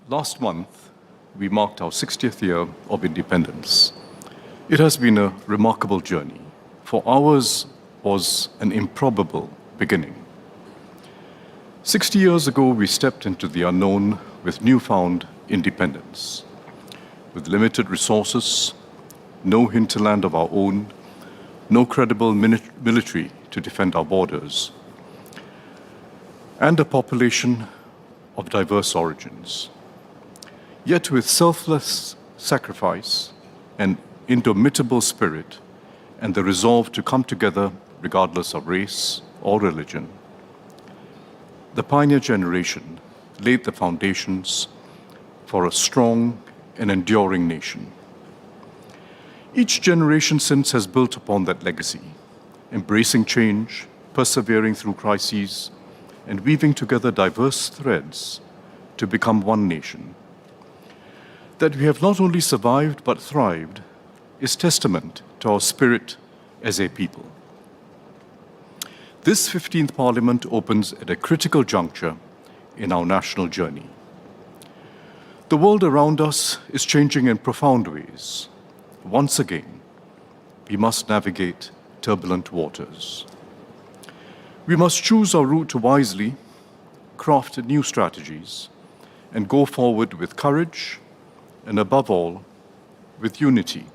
Last month, we marked our 60th year of independence. It has been a remarkable journey, for ours was an improbable beginning. 60 years ago, we stepped into the unknown with newfound independence. With limited resources, no hinterland of our own, no credible military to defend our borders, and a population of diverse origins. Yet with selfless sacrifice and indomitable spirit and the resolve to come together regardless of race or religion, the pioneer generation laid the foundations for a strong and enduring nation. Each generation since has built upon that legacy, embracing change, persevering through crises, and weaving together diverse threads to become one nation. That we have not only survived but thrived is testament to our spirit as a people. This 15th Parliament opens at a critical juncture in our national journey. The world around us is changing in profound ways. Once again, we must navigate turbulent waters. We must choose our route wisely, craft new strategies, and go forward with courage and, above all, with unity.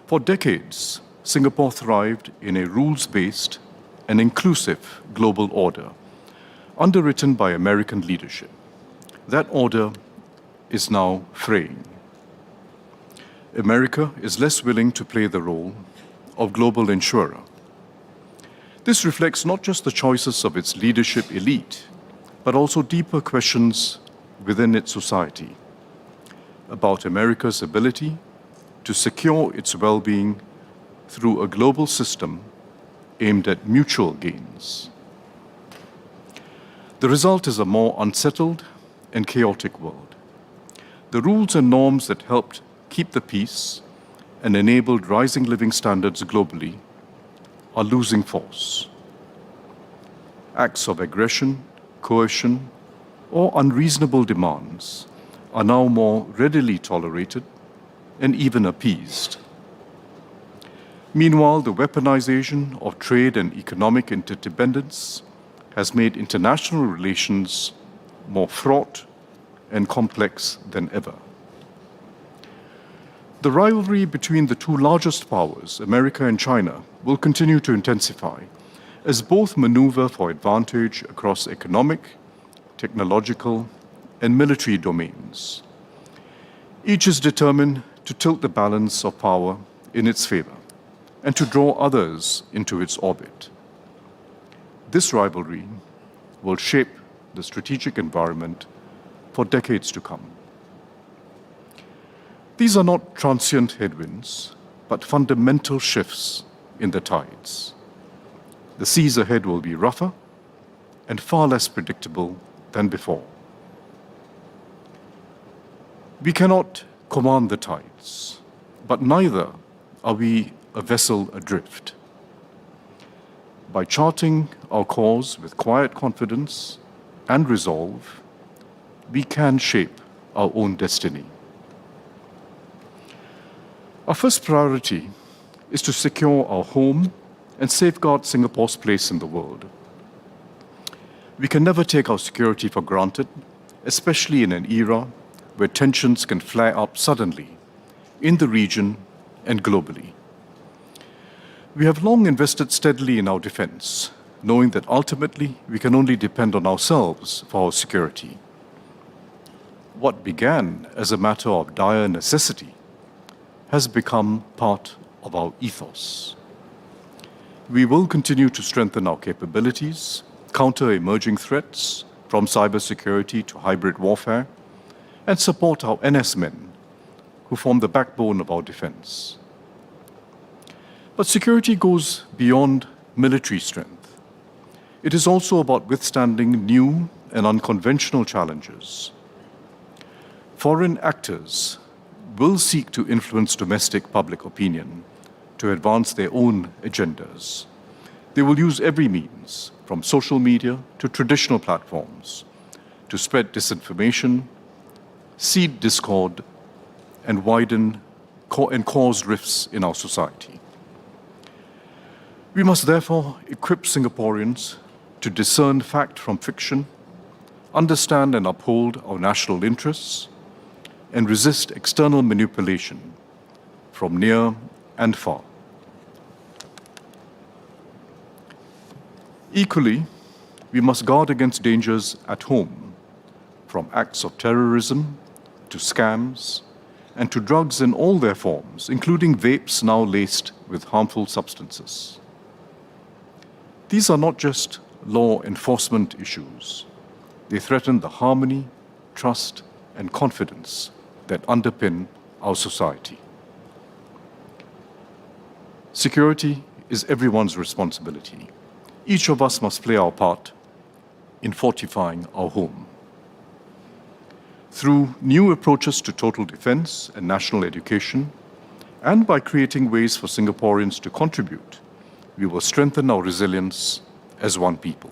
For decades, Singapore thrived in a rules-based and inclusive global order, underwritten by American leadership. That order is now fraying. America is less willing to play the role of global insurer. This reflects not just the choices of its leadership elite, but also deeper questions within its society about America's ability to secure its well-being through a global system aimed at mutual gains. The result is a more unsettled and chaotic world. The rules and norms that helped keep the peace and enabled rising living standards globally are losing force. Acts of aggression, coercion, or unreasonable demands are now more readily tolerated and even appeased. Meanwhile, the weaponization of trade and economic interdependence has made international relations more fraught and complex than ever. The rivalry between the two largest powers, America and China, will continue to intensify as both maneuver for advantage across economic, technological, and military domains. Each is determined to tilt the balance of power in its favor and to draw others into its orbit. This rivalry will shape the strategic environment for decades to come. These are not transient headwinds, but fundamental shifts in the tides. The seas ahead will be rougher and far less predictable than before. We cannot command the tides, but neither are we a vessel adrift. By charting our course with quiet confidence and resolve, we can shape our own destiny. Our first priority is to secure our home and safeguard Singapore's place in the world. We can never take our security for granted, especially in an era where tensions can flare up suddenly in the region and globally. We have long invested steadily in our defense, knowing that ultimately we can only depend on ourselves for our security. What began as a matter of dire necessity has become part of our ethos. We will continue to strengthen our capabilities, counter emerging threats from cybersecurity to hybrid warfare, and support our NS men, who form the backbone of our defense. But security goes beyond military strength. It is also about withstanding new and unconventional challenges. Foreign actors will seek to influence domestic public opinion to advance their own agendas. They will use every means, from social media to traditional platforms, to spread disinformation, seed discord, and cause rifts in our society. We must therefore equip Singaporeans to discern fact from fiction, understand and uphold our national interests, and resist external manipulation from near and far. Equally, we must guard against dangers at home, from acts of terrorism to scams and to drugs in all their forms, including vapes now laced with harmful substances. These are not just law enforcement issues. They threaten the harmony, trust, and confidence that underpin our society. Security is everyone's responsibility. Each of us must play our part in fortifying our home. Through new approaches to total defense and national education, and by creating ways for Singaporeans to contribute, we will strengthen our resilience as one people.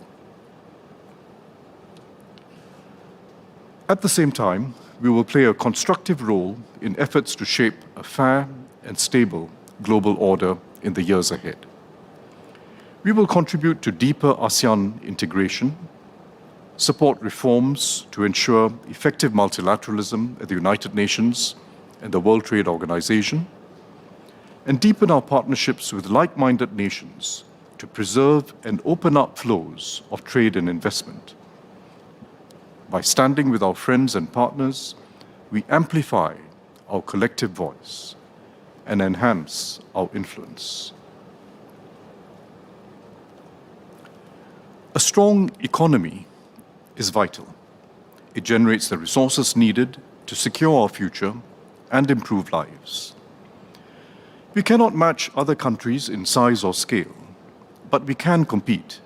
At the same time, we will play a constructive role in efforts to shape a fair and stable global order in the years ahead. We will contribute to deeper ASEAN integration, support reforms to ensure effective multilateralism at the United Nations and the World Trade Organization, and deepen our partnerships with like-minded nations to preserve and open up flows of trade and investment. By standing with our friends and partners, we amplify our collective voice and enhance our influence. A strong economy is vital. It generates the resources needed to secure our future and improve lives. We cannot match other countries in size or scale, but we can compete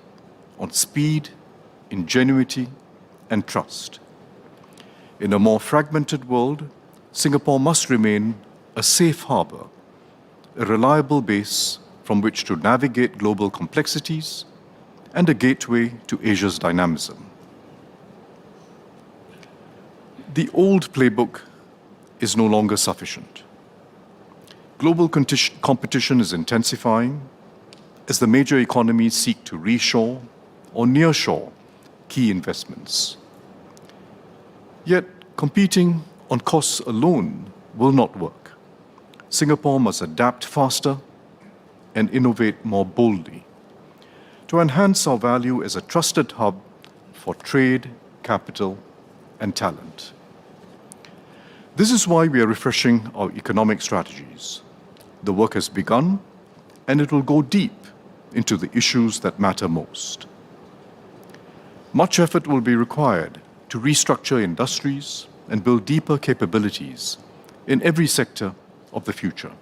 on speed, ingenuity, and trust. In a more fragmented world, Singapore must remain a safe harbor, a reliable base from which to navigate global complexities, and a gateway to Asia's dynamism. The old playbook is no longer sufficient. Global competition is intensifying as the major economies seek to reshore or nearshore key investments. Yet, competing on costs alone will not work. Singapore must adapt faster and innovate more boldly to enhance our value as a trusted hub for trade, capital, and talent. This is why we are refreshing our economic strategies. The work has begun, and it will go deep into the issues that matter most. Much effort will be required to restructure industries and build deeper capabilities in every sector of the future,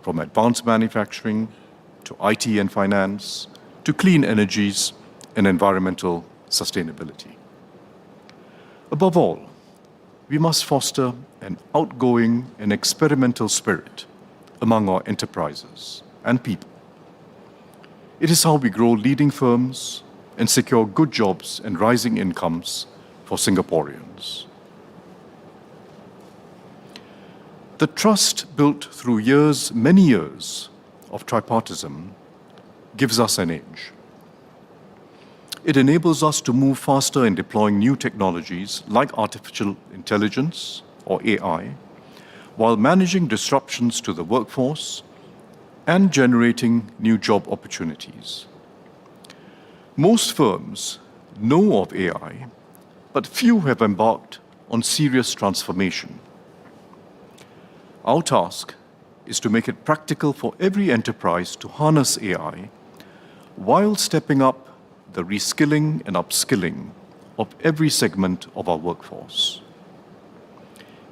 from advanced manufacturing to IT and finance, to clean energies and environmental sustainability. Above all, we must foster an outgoing and experimental spirit among our enterprises and people. It is how we grow leading firms and secure good jobs and rising incomes for Singaporeans. The trust built through many years of tripartism gives us an edge. It enables us to move faster in deploying new technologies like artificial intelligence or AI, while managing disruptions to the workforce and generating new job opportunities. Most firms know of AI, but few have embarked on serious transformation. Our task is to make it practical for every enterprise to harness AI while stepping up the reskilling and upskilling of every segment of our workforce.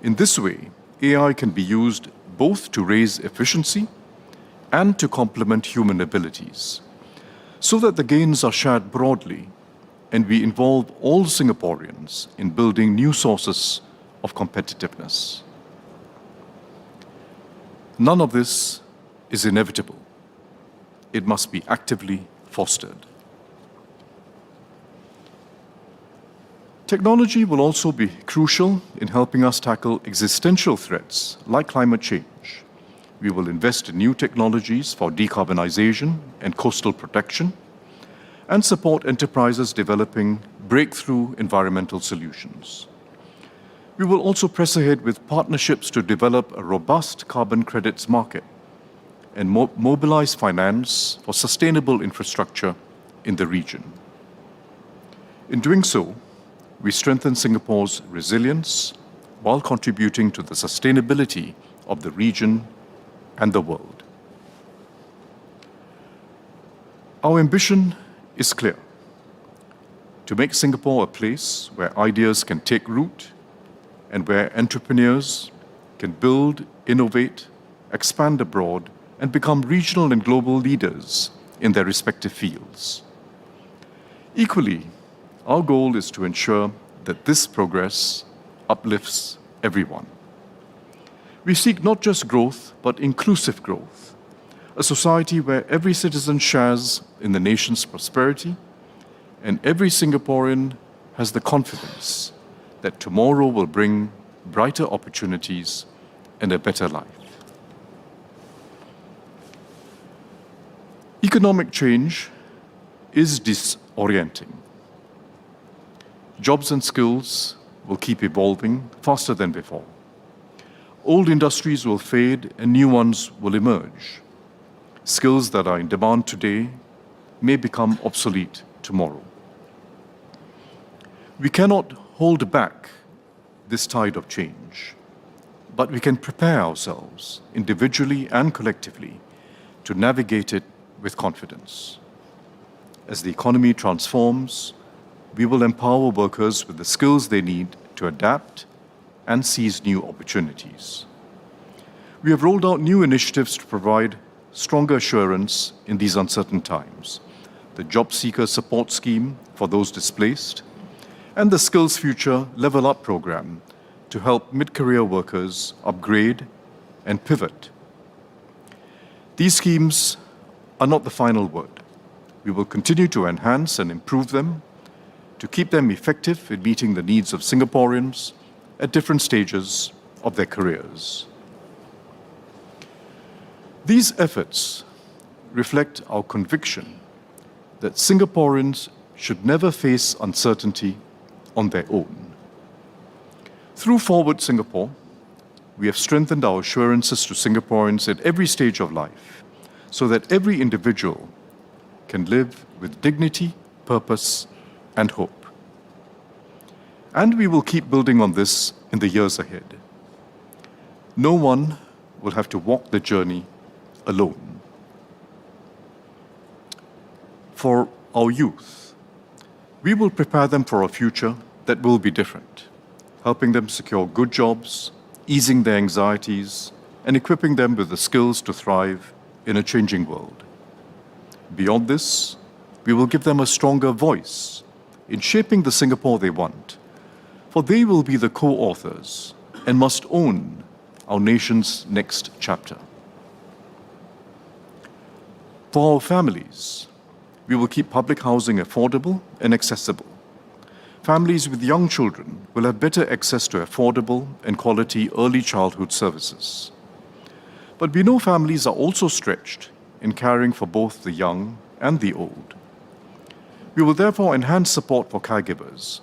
In this way, AI can be used both to raise efficiency and to complement human abilities, so that the gains are shared broadly and we involve all Singaporeans in building new sources of competitiveness. None of this is inevitable. It must be actively fostered. Technology will also be crucial in helping us tackle existential threats like climate change. We will invest in new technologies for decarbonization and coastal protection, and support enterprises developing breakthrough environmental solutions. We will also press ahead with partnerships to develop a robust carbon credits market and mobilize finance for sustainable infrastructure in the region. In doing so, we strengthen Singapore's resilience while contributing to the sustainability of the region and the world. Our ambition is clear: to make Singapore a place where ideas can take root and where entrepreneurs can build, innovate, expand abroad, and become regional and global leaders in their respective fields. Equally, our goal is to ensure that this progress uplifts everyone. We seek not just growth, but inclusive growth, a society where every citizen shares in the nation's prosperity and every Singaporean has the confidence that tomorrow will bring brighter opportunities and a better life. Economic change is disorienting. Jobs and skills will keep evolving faster than before. Old industries will fade and new ones will emerge. Skills that are in demand today may become obsolete tomorrow. We cannot hold back this tide of change, but we can prepare ourselves individually and collectively to navigate it with confidence. As the economy transforms, we will empower workers with the skills they need to adapt and seize new opportunities. We have rolled out new initiatives to provide stronger assurance in these uncertain times: the Job Seeker Support Scheme for those displaced, and the Skills Future Level Up program to help mid-career workers upgrade and pivot. These schemes are not the final word. We will continue to enhance and improve them to keep them effective in meeting the needs of Singaporeans at different stages of their careers. These efforts reflect our conviction that Singaporeans should never face uncertainty on their own. Through Forward Singapore, we have strengthened our assurances to Singaporeans at every stage of life so that every individual can live with dignity, purpose, and hope. And we will keep building on this in the years ahead. No one will have to walk the journey alone. For our youth, we will prepare them for a future that will be different, helping them secure good jobs, easing their anxieties, and equipping them with the skills to thrive in a changing world. Beyond this, we will give them a stronger voice in shaping the Singapore they want, for they will be the co-authors and must own our nation's next chapter. For our families, we will keep public housing affordable and accessible. Families with young children will have better access to affordable and quality early childhood services. But we know families are also stretched in caring for both the young and the old. We will therefore enhance support for caregivers,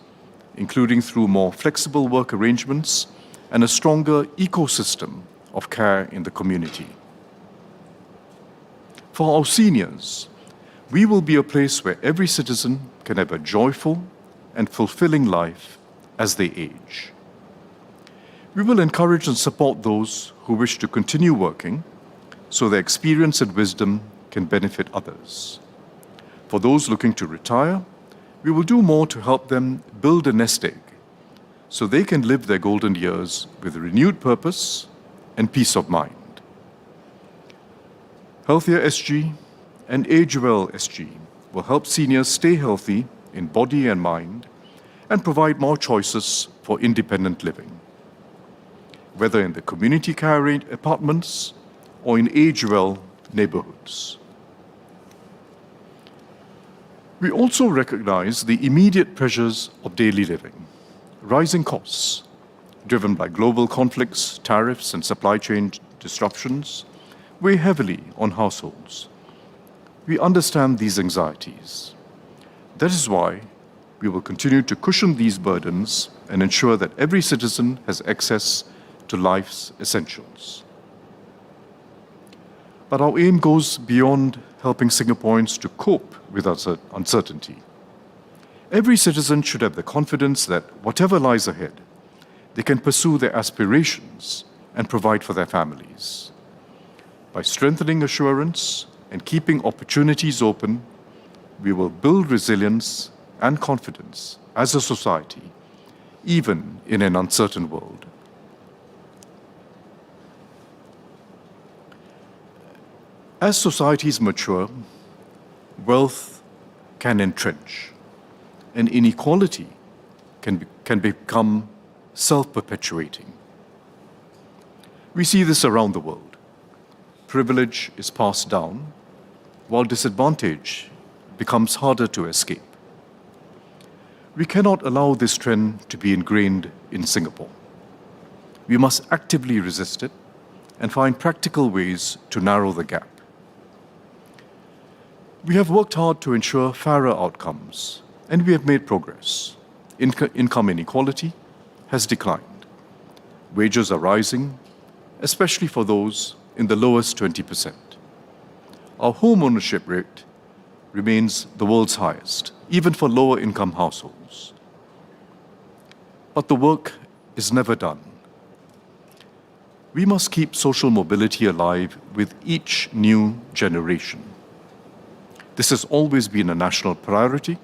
including through more flexible work arrangements and a stronger ecosystem of care in the community. For our seniors, we will be a place where every citizen can have a joyful and fulfilling life as they age. We will encourage and support those who wish to continue working so their experience and wisdom can benefit others. For those looking to retire, we will do more to help them build a nest egg so they can live their golden years with renewed purpose and peace of mind. Healthier SG and Age Well SG will help seniors stay healthy in body and mind and provide more choices for independent living. Whether in the community care apartments or in Age Well neighborhoods. We also recognize the immediate pressures of daily living. Rising costs, driven by global conflicts, tariffs, and supply chain disruptions, weigh heavily on households. We understand these anxieties. That is why we will continue to cushion these burdens and ensure that every citizen has access to life's essentials. But our aim goes beyond helping Singaporeans to cope with uncertainty. Every citizen should have the confidence that whatever lies ahead, they can pursue their aspirations and provide for their families. By strengthening assurance and keeping opportunities open, we will build resilience and confidence as a society, even in an uncertain world. As societies mature, wealth can entrench, and inequality can become self-perpetuating. We see this around the world. Privilege is passed down, while disadvantage becomes harder to escape. We cannot allow this trend to be ingrained in Singapore. We must actively resist it and find practical ways to narrow the gap. We have worked hard to ensure fairer outcomes, and we have made progress. Income inequality has declined. Wages are rising, especially for those in the lowest 20%. Our home ownership rate remains the world's highest, even for lower income households. But the work is never done. We must keep social mobility alive with each new generation. This has always been a national priority,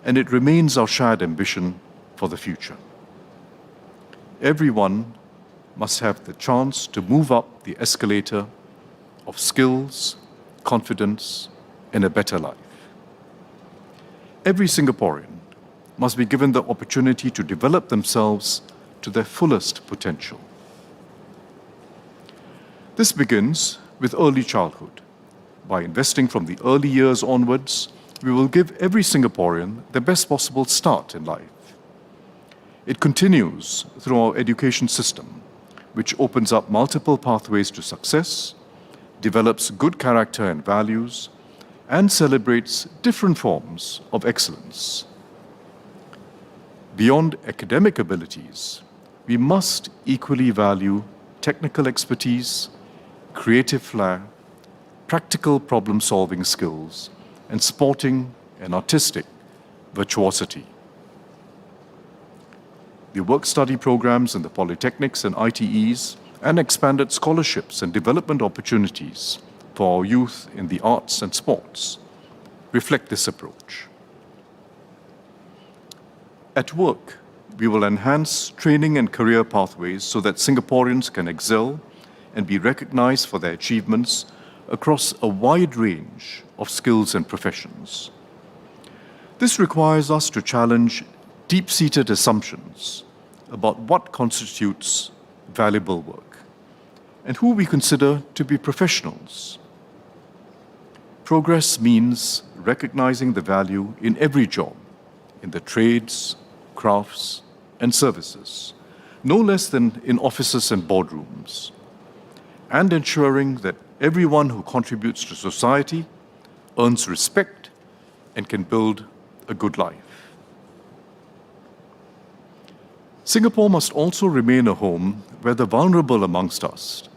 and it remains our shared ambition for the future. Everyone must have the chance to move up the escalator of skills, confidence, and a better life. Every Singaporean must be given the opportunity to develop themselves to their fullest potential. This begins with early childhood. By investing from the early years onwards, we will give every Singaporean the best possible start in life. It continues through our education system, which opens up multiple pathways to success, develops good character and values, and celebrates different forms of excellence. Beyond academic abilities, we must equally value technical expertise, creative flair, practical problem-solving skills, and sporting and artistic virtuosity. The work-study programs in the polytechnics and ITEs and expanded scholarships and development opportunities for our youth in the arts and sports reflect this approach. At work, we will enhance training and career pathways so that Singaporeans can excel and be recognized for their achievements across a wide range of skills and professions. This requires us to challenge deep-seated assumptions about what constitutes valuable work and who we consider to be professionals. Progress means recognizing the value in every job, in the trades, crafts, and services, no less than in offices and boardrooms, and ensuring that everyone who contributes to society earns respect and can build a good life. Singapore must also remain a home where the vulnerable amongst us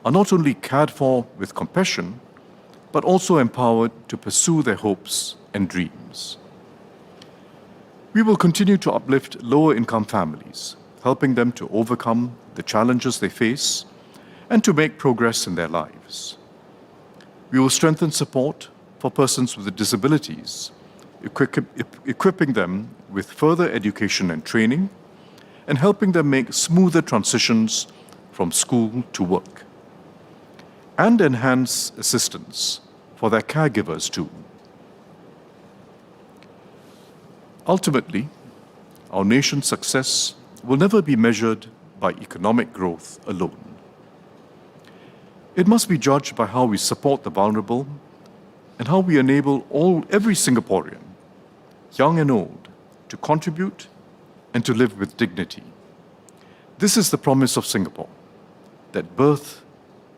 are not only cared for with compassion, but also empowered to pursue their hopes and dreams. We will continue to uplift lower-income families, helping them to overcome the challenges they face and to make progress in their lives. We will strengthen support for persons with disabilities, equipping them with further education and training, and helping them make smoother transitions from school to work, and enhance assistance for their caregivers too. Ultimately, our nation's success will never be measured by economic growth alone. It must be judged by how we support the vulnerable and how we enable every Singaporean, young and old, to contribute and to live with dignity. This is the promise of Singapore, that birth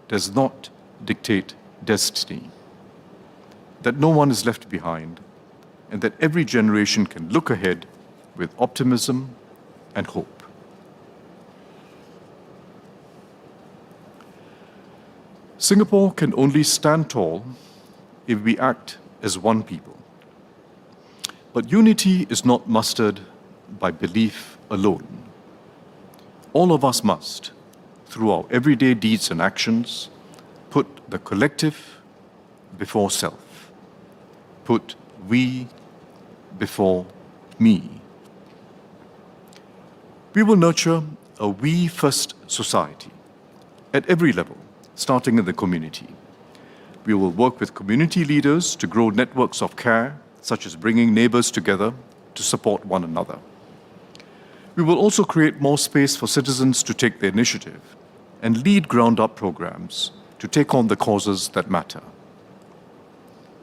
does not dictate destiny, that no one is left behind, and that every generation can look ahead with optimism and hope. Singapore can only stand tall if we act as one people. But unity is not mustered by belief alone. All of us must, through our everyday deeds and actions, put the collective before self, put we before me. We will nurture a we-first society at every level, starting in the community. We will work with community leaders to grow networks of care, such as bringing neighbors together to support one another. We will also create more space for citizens to take the initiative and lead ground-up programs to take on the causes that matter.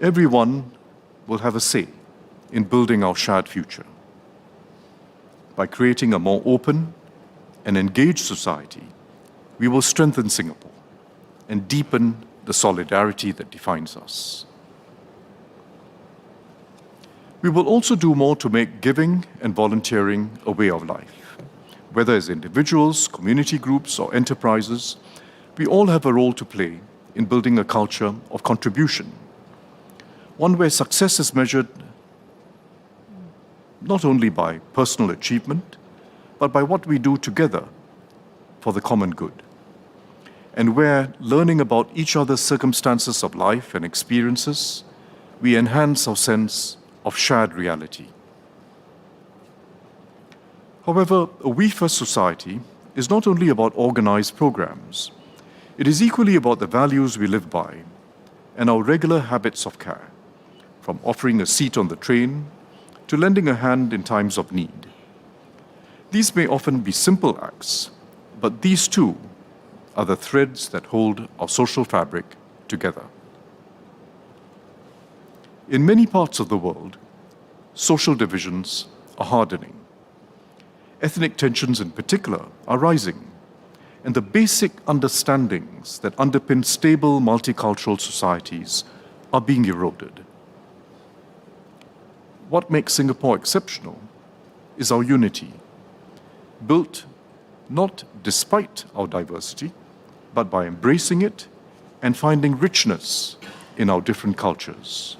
Everyone will have a say in building our shared future. By creating a more open and engaged society, we will strengthen Singapore and deepen the solidarity that defines us. We will also do more to make giving and volunteering a way of life. Whether as individuals, community groups, or enterprises, we all have a role to play in building a culture of contribution, one where success is measured not only by personal achievement, but by what we do together for the common good, and where, learning about each other's circumstances of life and experiences, we enhance our sense of shared reality. However, a we-first society is not only about organized programs. It is equally about the values we live by and our regular habits of care, from offering a seat on the train to lending a hand in times of need. These may often be simple acts, but these too are the threads that hold our social fabric together. In many parts of the world, social divisions are hardening. Ethnic tensions in particular are rising, and the basic understandings that underpin stable multicultural societies are being eroded. What makes Singapore exceptional is our unity, built not despite our diversity, but by embracing it and finding richness in our different cultures.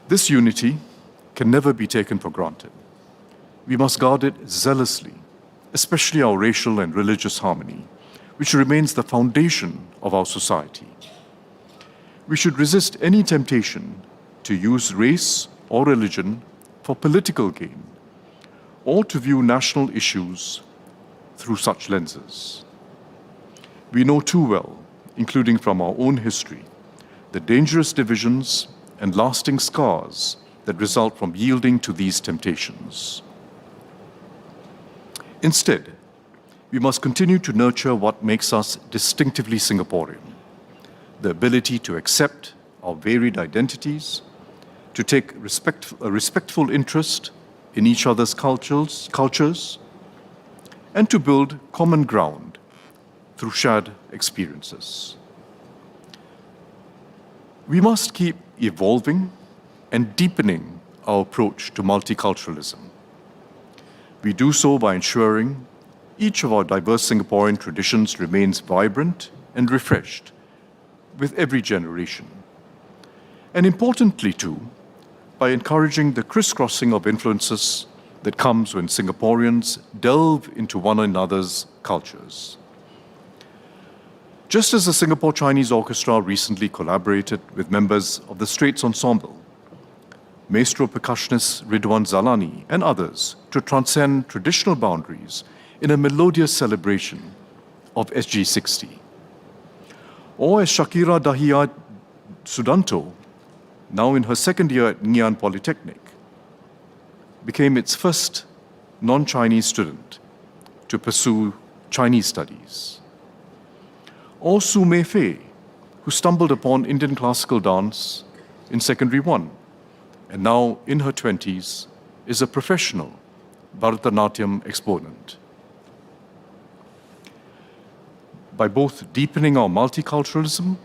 This unity can never be taken for granted. We must guard it zealously, especially our racial and religious harmony, which remains the foundation of our society. We should resist any temptation to use race or religion for political gain, or to view national issues through such lenses. We know too well, including from our own history, the dangerous divisions and lasting scars that result from yielding to these temptations. Instead, we must continue to nurture what makes us distinctively Singaporean: the ability to accept our varied identities, to take a respectful interest in each other's cultures, and to build common ground through shared experiences. We must keep evolving and deepening our approach to multiculturalism. We do so by ensuring each of our diverse Singaporean traditions remains vibrant and refreshed with every generation. And importantly too, by encouraging the crisscrossing of influences that comes when Singaporeans delve into one another's cultures. Just as the Singapore Chinese Orchestra recently collaborated with members of the Straits Ensemble, maestro percussionist Ridwan Zalani and others to transcend traditional boundaries in a melodious celebration of SG60. Or as Shakira Dahia Sudanto, now in her second year at Ngee Ann Polytechnic, became its first non-Chinese student to pursue Chinese studies. Or Su Mei Fei, who stumbled upon Indian classical dance in Secondary 1, and now in her 20s is a professional Bharatanatyam exponent. By both deepening our multiculturalism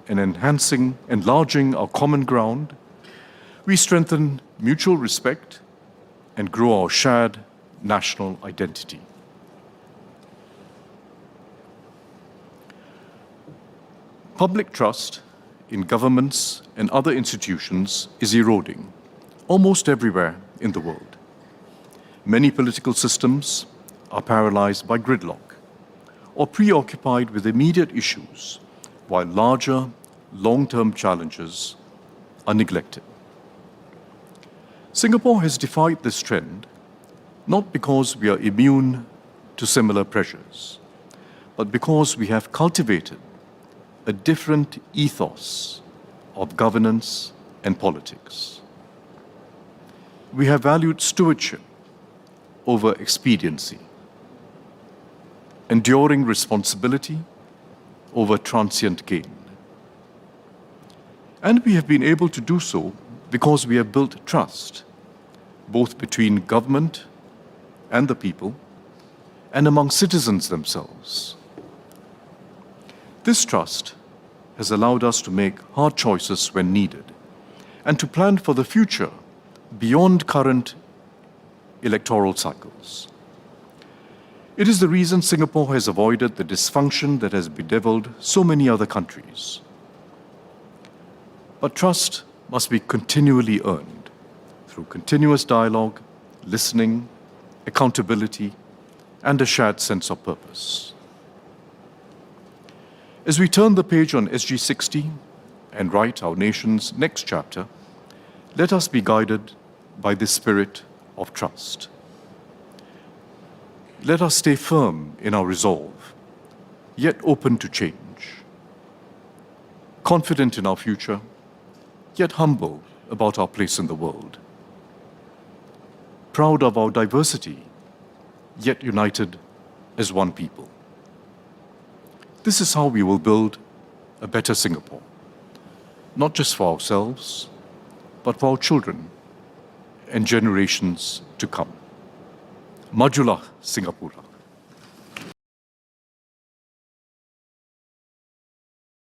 and enlarging our common ground, we strengthen mutual respect and grow our shared national identity. Public trust in governments and other institutions is eroding almost everywhere in the world. Many political systems are paralyzed by gridlock or preoccupied with immediate issues, while larger, long-term challenges are neglected. Singapore has defied this trend not because we are immune to similar pressures, but because we have cultivated a different ethos of governance and politics. We have valued stewardship over expediency, enduring responsibility over transient gain. And we have been able to do so because we have built trust, both between government and the people, and among citizens themselves. This trust has allowed us to make hard choices when needed, and to plan for the future beyond current electoral cycles. It is the reason Singapore has avoided the dysfunction that has bedeviled so many other countries. But trust must be continually earned through continuous dialogue, listening, accountability, and a shared sense of purpose. As we turn the page on SG60 and write our nation's next chapter, let us be guided by this spirit of trust. Let us stay firm in our resolve, yet open to change. Confident in our future, yet humble about our place in the world. Proud of our diversity, yet united as one people. This is how we will build a better Singapore, not just for ourselves, but for our children and generations to come. Majulah Singapura.